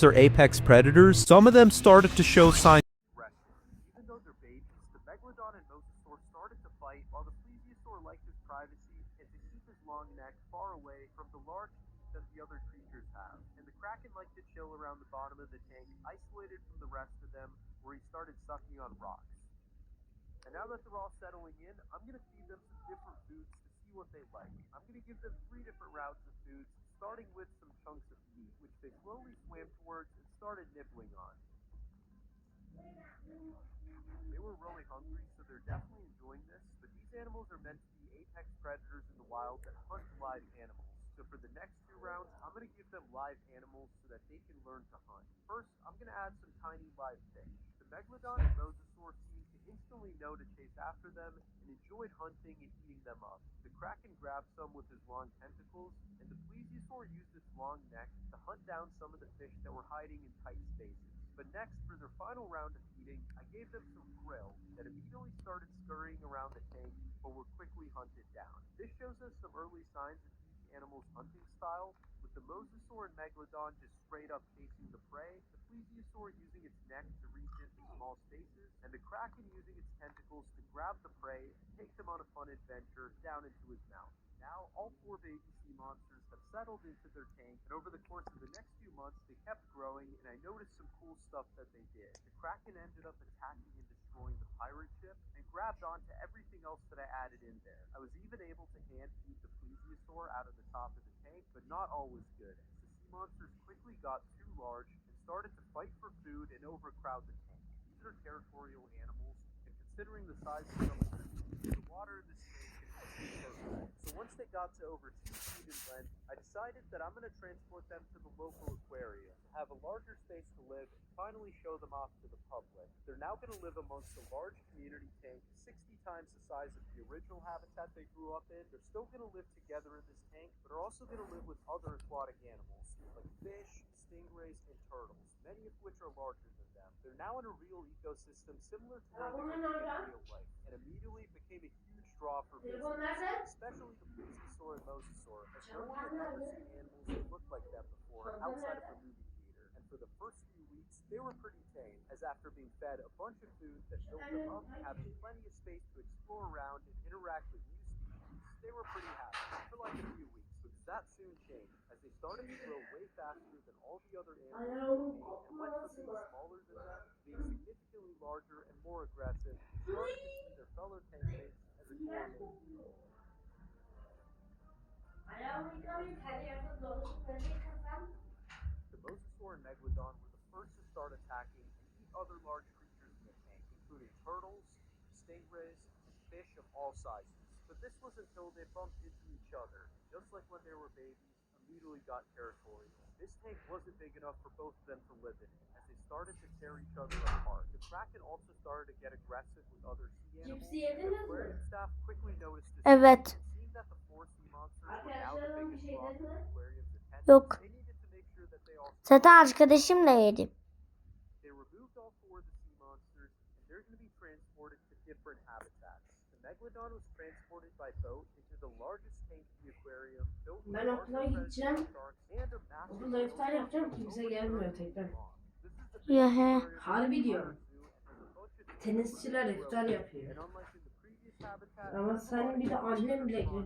are apex predators, some of them started to show signs. Even though they're babies, the Megalodon and Mosasaur started to fight while the Plesiosaur liked his privacy and to keep his long neck far away from the large teeth that the other creatures have. And the Kraken liked to chill around the bottom of the tank, isolated from the rest of them, where he started sucking on rocks. And now that they're all settling in, I'm going to feed them some different foods to see what they like. I'm going to give them 3 different routes of foods, starting with some chunks of meat, which they slowly swam towards and started nibbling on. They were really hungry, so they're definitely enjoying this, but these animals are meant to be apex predators in the wild that hunt live animals. So for the next 2 rounds, I'm going to give them live animals so that they can learn to hunt. First, I'm going to add some tiny live fish. The Megalodon and Mosasaur seemed to instantly know to chase after them and enjoyed hunting and eating them up. The Kraken grabbed some with his long tentacles, and the Plesiosaur used its long neck to hunt down some of the fish that were hiding in tight spaces. But next, for their final round of feeding, I gave them some krill that immediately started scurrying around the tank, but were quickly hunted down. This shows us some early signs of each animal's hunting style, with the Mosasaur and Megalodon just straight up chasing the prey, the Plesiosaur using its neck to reach into small spaces, and the Kraken using its tentacles to grab the prey and take them on a fun adventure down into his mouth. Now, all 4 baby sea monsters have settled into their tank, and over the course of the next few months, they kept growing, and I noticed some cool stuff that they did. The Kraken ended up attacking and destroying the pirate ship, and grabbed onto everything else that I added in there. I was even able to hand feed the Plesiosaur out of the top of the tank, but not all was good, as the sea monsters quickly got too large and started to fight for food and overcrowd the tank. These are territorial animals, and considering the size of some of their teeth, the water in this tank can perfect. So once they got to over 2 feet in length, I decided that I'm going to transport them to the local aquarium to have a larger space to live and finally show them off to the public. They're now going to live amongst a large community tank, 60 times the size of the original habitat they grew up in. They're still going to live together in this tank, but are also going to live with other aquatic animals like fish, stingrays, and turtles, many of which are larger than them. They're now in a real ecosystem similar to where they would be in real life, and immediately became a huge draw for visitors, especially the Plesiosaur and Mosasaur, as no one had ever seen animals that looked like them before outside of a movie theater. And for the first few weeks, they were pretty tame, as after being fed a bunch of food that filled them up, having plenty of space to explore around and interact with new species, they were pretty happy for like a few weeks. But that soon changed, as they started to grow way faster than all the other animals and went from being smaller than them to being significantly larger and more aggressive, starting to see their fellow tank mates as a torment. The Mosasaur and Megalodon were the first to start attacking and eat other large creatures in the tank, including turtles, stingrays, and fish of all sizes. But this was until they bumped into each other, and just like when they were babies, immediately got territorial. This tank wasn't big enough for both of them to live in, as they started to tear each other apart. The Kraken also started to get aggressive with other sea animals, and the aquarium staff quickly noticed this. Evet. Seeing that the 4 sea monsters were now the biggest draw for the aquarium's attention, Yok. they needed to make sure that they all Zaten arkadaşımla yedim. they removed all 4 of the sea monsters, and they're going to be transported to different habitats. The Megalodon was transported by boat into the largest tank in the aquarium, built with Ben okula larger gideceğim. predatory sharks and a massive Okulda iftar yapacağım. Kimse gelmiyor tekrar. This is the Ya biggest he. aquarium in Harbi the diyorum. entire zoo and has a bunch of Tenisçiler iftar and yapıyor. unlike in the previous habitat, Ama sen bir de annem bile gelmiyor.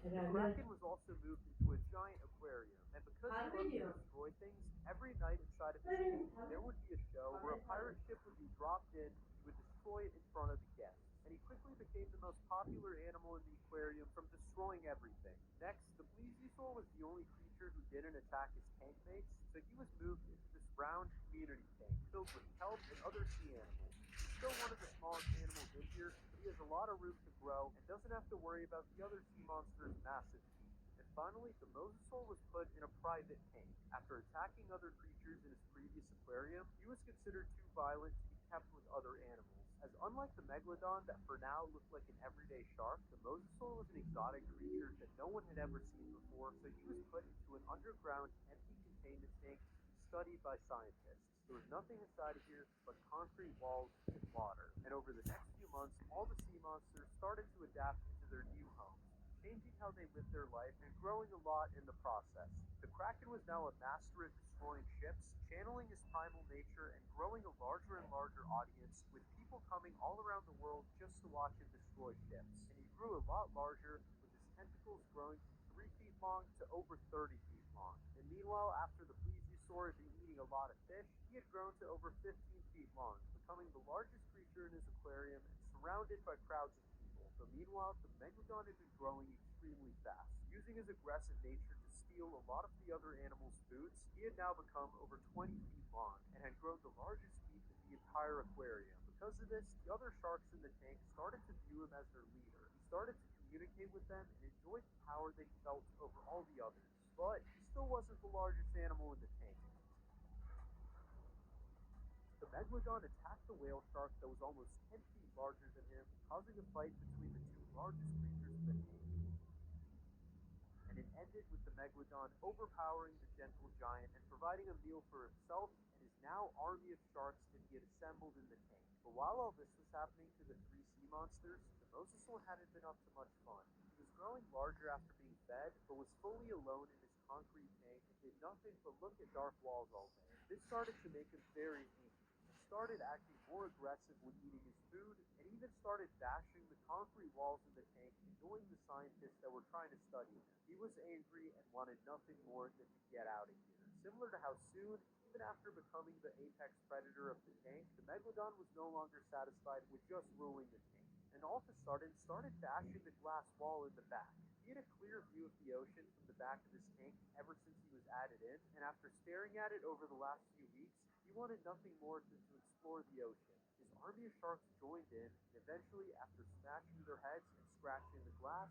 the Herhalde. Kraken was also moved into a giant aquarium, and because he loved to destroy things, every night inside of his tank, there would be a show where a pirate ship would be dropped in, he would destroy it in front of the guests. And he quickly became the most popular animal in the aquarium from destroying everything. Next, the Plesiosaur was the only creature who didn't attack his tank mates, so he was moved into this round community tank filled with kelp and other sea animals. He's still one of the smallest animals in here, but he has a lot of room to grow and doesn't have to worry about the other sea monsters' massive teeth. And finally, the Mosasaur was put in a private tank. After attacking other creatures in his previous aquarium, he was considered too violent to be kept with other animals. As unlike the Megalodon that for now looked like an everyday shark, the Mosasaur was an exotic creature that no one had ever seen before, so he was put into an underground, empty containment tank to be studied by scientists. There was nothing inside of here but concrete walls and water. And over the next few months, all the sea monsters started to adapt into their new homes. changing how they lived their life and growing a lot in the process. The Kraken was now a master at destroying ships, channeling his primal nature and growing a larger and larger audience, with people coming all around the world just to watch him destroy ships. And he grew a lot larger, with his tentacles growing from 3 feet long to over 30 feet long. And meanwhile, after the plesiosaur had been eating a lot of fish, he had grown to over 15 feet long, becoming the largest creature in his aquarium and surrounded by crowds of people. But meanwhile, the Megalodon had been growing extremely fast. Using his aggressive nature to steal a lot of the other animals' foods, he had now become over 20 feet long and had grown the largest teeth in the entire aquarium. Because of this, the other sharks in the tank started to view him as their leader. He started to communicate with them and enjoyed the power that he felt over all the others. But he still wasn't the largest animal in the tank. The Megalodon attacked the whale shark that was almost 10 feet larger than him, causing a fight between the two largest creatures in the tank. And it ended with the Megalodon overpowering the gentle giant and providing a meal for himself and his now army of sharks that he had assembled in the tank. But while all this was happening to the 3 sea monsters, the Mosasaur hadn't been up to much fun. He was growing larger after being fed, but was fully alone in his concrete tank and did nothing but look at dark walls all day. This started to make him very angry. Started acting more aggressive when eating his food, and even started bashing the concrete walls in the tank, annoying the scientists that were trying to study him. He was angry and wanted nothing more than to get out of here. Similar to how soon, even after becoming the apex predator of the tank, the Megalodon was no longer satisfied with just ruling the tank, and all of a sudden started bashing the glass wall in the back. He had a clear view of the ocean from the back of his tank ever since he was added in, and after staring at it over the last few weeks, he wanted nothing more than to explore the ocean. His army of sharks joined in, and eventually, after smashing their heads and scratching the glass,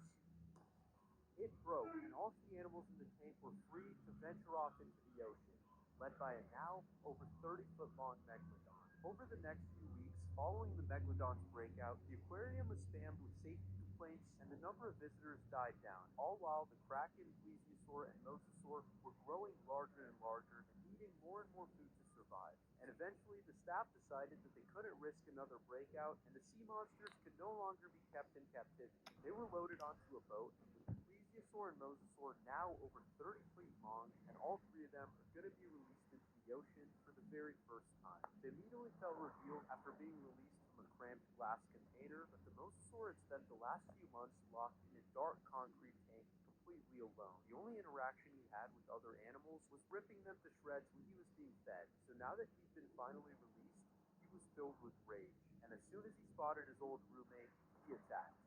it broke, and all of the animals in the tank were free to venture off into the ocean, led by a now over 30-foot-long Megalodon. Over the next few weeks, following the Megalodon's breakout, the aquarium was spammed with safety complaints, and the number of visitors died down, all while the Kraken, Plesiosaur, and Mosasaur were growing larger and larger and needing more and more food to survive. And eventually, the staff decided that they couldn't risk another breakout, and the sea monsters could no longer be kept in captivity. They were loaded onto a boat, with the Plesiosaur and Mosasaur now over 30 feet long, and all 3 of them are going to be released into the ocean for the very first time. They immediately felt revealed after being released from a cramped glass container, but the Mosasaur had spent the last few months locked in a dark concrete tank completely alone. The only interaction he had with other animals was ripping them to shreds when he was being fed. So now that he'd been finally released, he was filled with rage, and as soon as he spotted his old roommate, he attacked.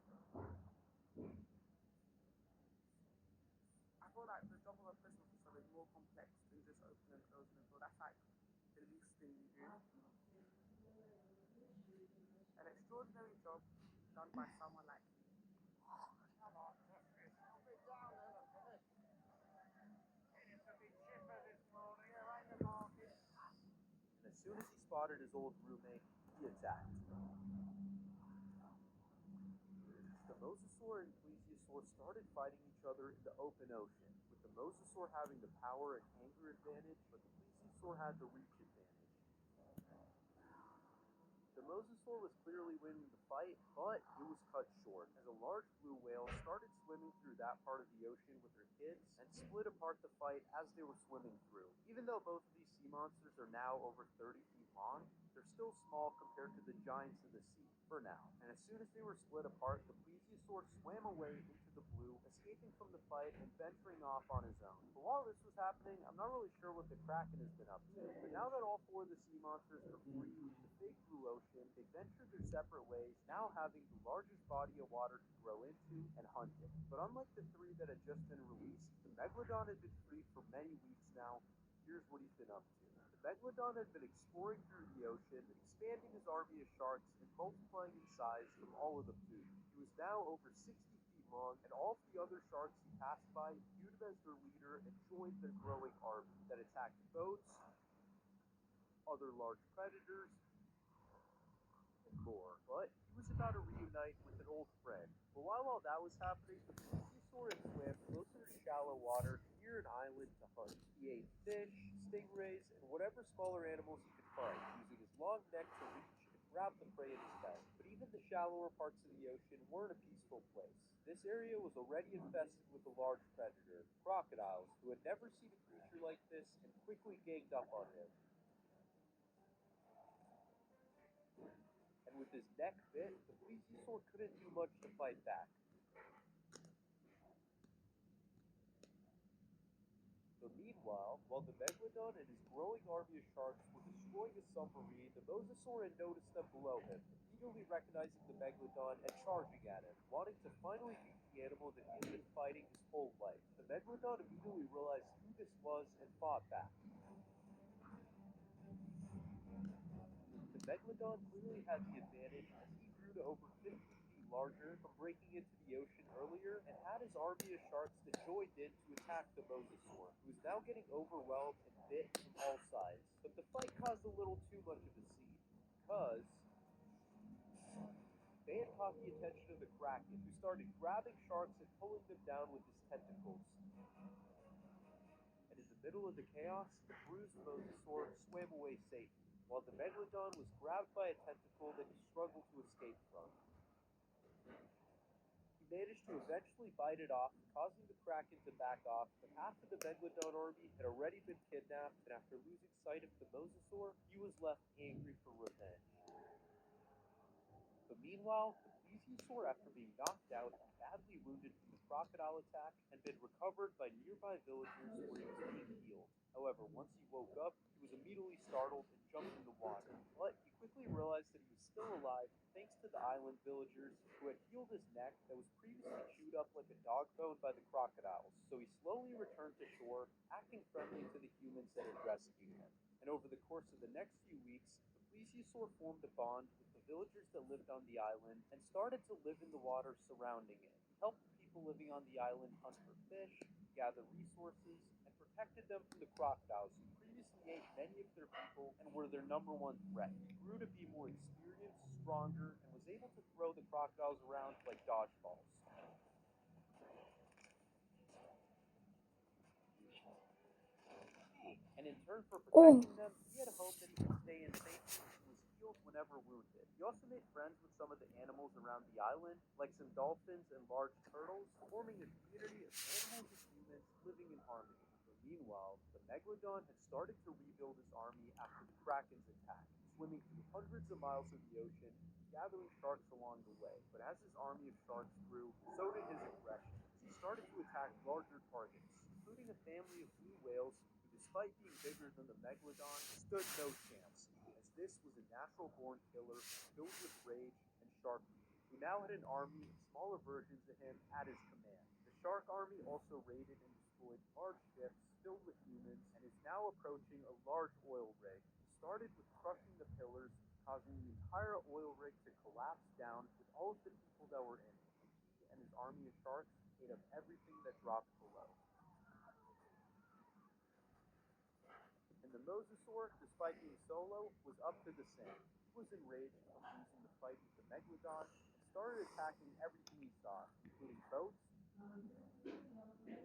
I feel like the job of a prison officer is more complex than just opening and closing the door. That's like the least thing you do. An extraordinary job done by someone like you. And as soon as he spotted his old roommate, he attacked. The Mosasaur and Plesiosaur started fighting each other in the open ocean, with the Mosasaur having the power and anger advantage, but the Plesiosaur had the reach advantage. The Mosasaur was clearly winning the fight, but it was cut short, as a large blue whale started swimming through that part of the ocean with her kids, and split apart the fight as they were swimming through. Even though both of these sea monsters are now over 30 feet long, they're still small compared to the giants of the sea, for now. And as soon as they were split apart, the Plesiosaur swam away into the blue, escaping from the fight and venturing off on his own. But while this was happening, I'm not really sure what the Kraken has been up to. But now that all 4 of the sea monsters are free in the big blue ocean, they ventured their separate ways, now having the largest body of water to grow into and hunt it. But unlike the 3 that had just been released, the Megalodon had been free for many weeks now. Here's what he's been up to. The Megalodon had been exploring through the ocean, expanding his army of sharks, and multiplying in size from all of the food. He was now over 60 feet long, and all of the other sharks he passed by viewed him as their leader and joined their growing army that attacked boats, other large predators, and more. But he was about to reunite with an old friend. But while all that was happening, the Plesiosaur had swam closer to shallow water near an island to hunt. He ate fish, stingrays, and whatever smaller animals he could find, using his long neck to reach and grab the prey in his belly. But even the shallower parts of the ocean weren't a peaceful place. This area was already infested with a large predator, crocodiles, who had never seen a creature like this and quickly ganged up on him. And with his neck bit, the plesiosaur couldn't do much to fight back. So meanwhile, while the Megalodon and his growing army of sharks were destroying a submarine, the Mosasaur had noticed them below him, immediately recognizing the Megalodon and charging at him, wanting to finally beat the animal that he had been fighting his whole life. The Megalodon immediately realized who this was and fought back. The Megalodon clearly had the advantage as he grew to over 50 feet larger from breaking into the ocean earlier and had his army of sharks that joined in to attack the Mosasaur, who was now getting overwhelmed and bit from all sides. But the fight caused a little too much of a scene, because they had caught the attention of the Kraken, who started grabbing sharks and pulling them down with his tentacles. And in the middle of the chaos, the bruised Mosasaur swam away safely, while the Megalodon was grabbed by a tentacle that he struggled to escape from. He managed to eventually bite it off, causing the Kraken to back off, but half of the Megalodon army had already been kidnapped, and after losing sight of the Mosasaur, he was left angry for revenge. But meanwhile, the plesiosaur, after being knocked out and badly wounded from the crocodile attack, had been recovered by nearby villagers where he was being healed. However, once he woke up, he was immediately startled and jumped in the water. But he quickly realized that he was still alive thanks to the island villagers who had healed his neck that was previously chewed up like a dog bone by the crocodiles. So he slowly returned to shore, acting friendly to the humans that had rescued him. And over the course of the next few weeks, the plesiosaur formed a bond with the villagers that lived on the island and started to live in the water surrounding it. He helped the people living on the island hunt for fish, gather resources, and protected them from the crocodiles who previously ate many of their people and were their number one threat. He grew to be more experienced, stronger, and was able to throw the crocodiles around like dodgeballs. And in turn for protecting them, he had a home that he could stay in safely and was healed whenever wounded. He also made friends with some of the animals around the island, like some dolphins and large turtles, forming a community of animals and humans living in harmony. But meanwhile, the Megalodon had started to rebuild his army after the Kraken's attack, swimming through hundreds of miles of the ocean, gathering sharks along the way. But as his army of sharks grew, so did his aggression. He started to attack larger targets, including a family of blue whales who, despite being bigger than the Megalodon, stood no chance, as this was a natural-born killer filled with rage and shark fury, who now had an army of smaller versions of him at his command. The shark army also raided and destroyed large ships filled with humans and is now approaching a large oil rig. It started with crushing the pillars, causing the entire oil rig to collapse down with all of the people that were in it. He and his army of sharks ate up everything that dropped below. And the Mosasaur, despite being solo, was up to the same. He was enraged from losing the fight with the Megalodon and started attacking everything he saw, including boats and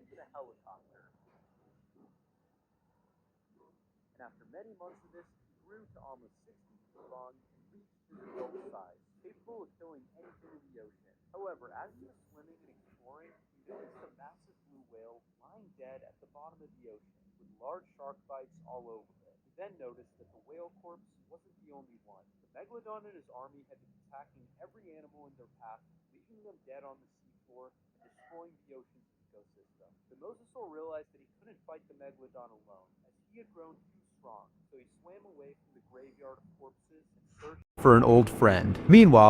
even a helicopter. And after many months of this, he grew to almost 60 feet long and reached his adult size, capable of killing anything in the ocean. However, as he was swimming and exploring, he noticed a massive blue whale lying dead at the bottom of the ocean, with large shark bites all over it. He then noticed that the whale corpse wasn't the only one. The Megalodon and his army had been attacking every animal in their path, leaving them dead on the seafloor and destroying the ocean's ecosystem. The Mosasaur realized that he couldn't fight the Megalodon alone, as he had grown too strong, so he swam away from the graveyard of corpses and searched for an old friend. Meanwhile,